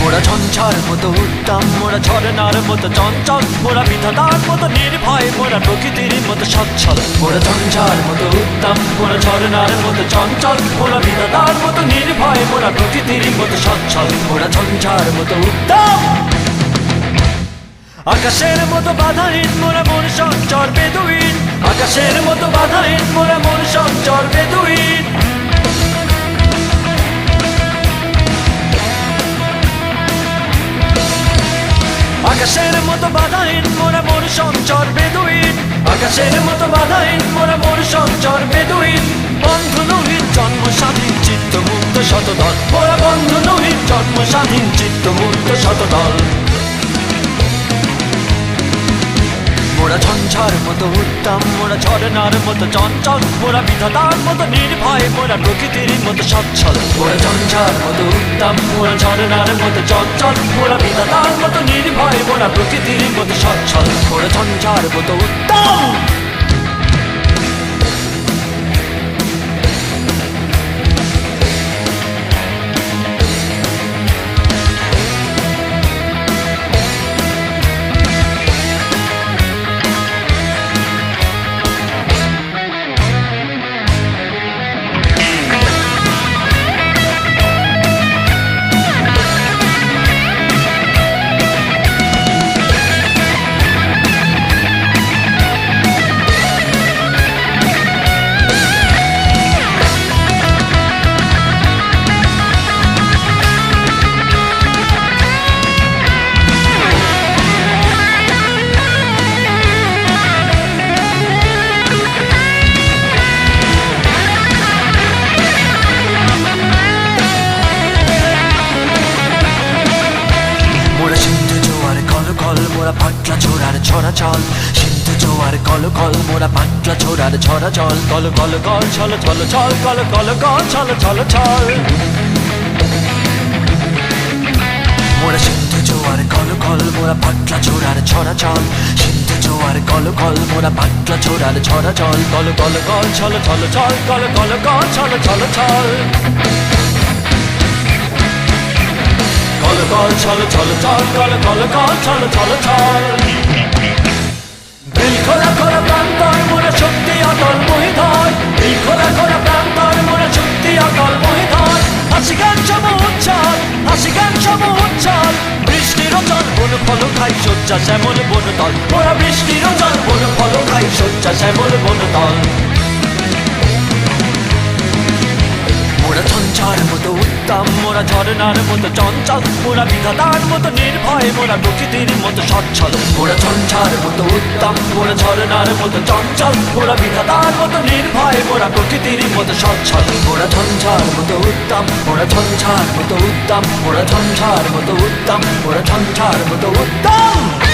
মোরা ঝঞ্ঝার মতো উত্তম, মোরা ঝরনার মতো চঞ্চল, মোরা বিধাতার মতো নির্ভয়, মোরা প্রকৃতির মতো সচ্ছল। মোরা ঝঞ্ঝার মতো উত্তম, মোরা ঝরনার মতো চঞ্চল, মোরা বিধাতার মতো নির্ভয়, মোরা প্রকৃতির মতো সচ্ছল। মোরা ঝঞ্ঝার মতো উত্তম, আকাশের মতো বাধাহীন, মোরা মন সঞ্চর বেদুইন। আকাশের মতো বাধাহীন, মোরা মন সঞ্চর বেদুইন। আকাশের মতো বাধাহীন, মোরা মন সঞ্চর বেদুইন। আকাশের মতো বাধাহীন, মোরা মন সঞ্চর বেদুইন। বন্ধু নহিত জন্ম স্বাধীন চিত্ত মুক্ত শতদল, মোরা বন্ধু নহিত জন্ম স্বাধীন চিত্ত মুক্ত শতদল। মোরা ঝঞ্ঝার মতো উত্তম, মোরা ঝরনার মতো চঞ্চল, মোরা বিধাতার মতো নির্ভয়, মোরা প্রকৃতির মতো সচ্ছল। মোরা ঝঞ্ঝার মতো উত্তম, মোরা ঝরনার মতো চঞ্চল, মোরা বিধাতার মতো নির্ভয়, মোরা প্রকৃতির মতো সচ্ছল। মোরা ঝঞ্ঝার মতো উত্তম। মোরা পাটলা ছোড়ার ছড়া চল, সিন্ধু জোয়ার কল কল, মোরা পাটলা ছোড়ার ছড়া চল। কল কল কল ছল ছল ছল, কল কল কল ছল ছল ছল। মোরা সিন্ধু জোয়ার কল কল, মোরা পাটলা ছোড়ার ছড়া চল। সিন্ধু জোয়ার কল কল, মোরা পাটলা ছোড়ার ছড়া চল। কল কল কল ছল ছল ছল, কল কল কল ছল ছল ছল। কল কল ছল ছল ছল, কল কল কল ছল ছল ছল। দিল খোলা খোলা প্রান্তর, মোরা শক্তি অটল মহিধর। দিল খোলা খোলা প্রান্তর, মোরা শক্তি অটল মহিধর। হাসি গান সম উচ্ছল, হাসি গান সম উচ্ছল। বৃষ্টির জল বন ফল খাই শয্যা শ্যামল বনতল, মোরা বৃষ্টির জল বন ফল খাই শয্যা শ্যামল বনতল। মোরা ঝঞ্ঝার মতো উত্তম, মোরা ঝরনার মতো চঞ্চল, মোরা বিধাতার মতো নির্ভয়, মোরা প্রকৃতির মতো সচ্ছল। মোরা ঝঞ্ঝার মতো উত্তম, মোরা ঝরনার মতো চঞ্চল, মোরা বিধাতার মতো নির্ভয়, মোরা প্রকৃতির মতো সচ্ছল। মোরা ঝঞ্ঝার মতো উত্তম, মোরা ঝঞ্ঝার মতো উত্তম, মোরা ঝঞ্ঝার মতো উত্তম, মোরা ঝঞ্ঝার মতো উত্তম।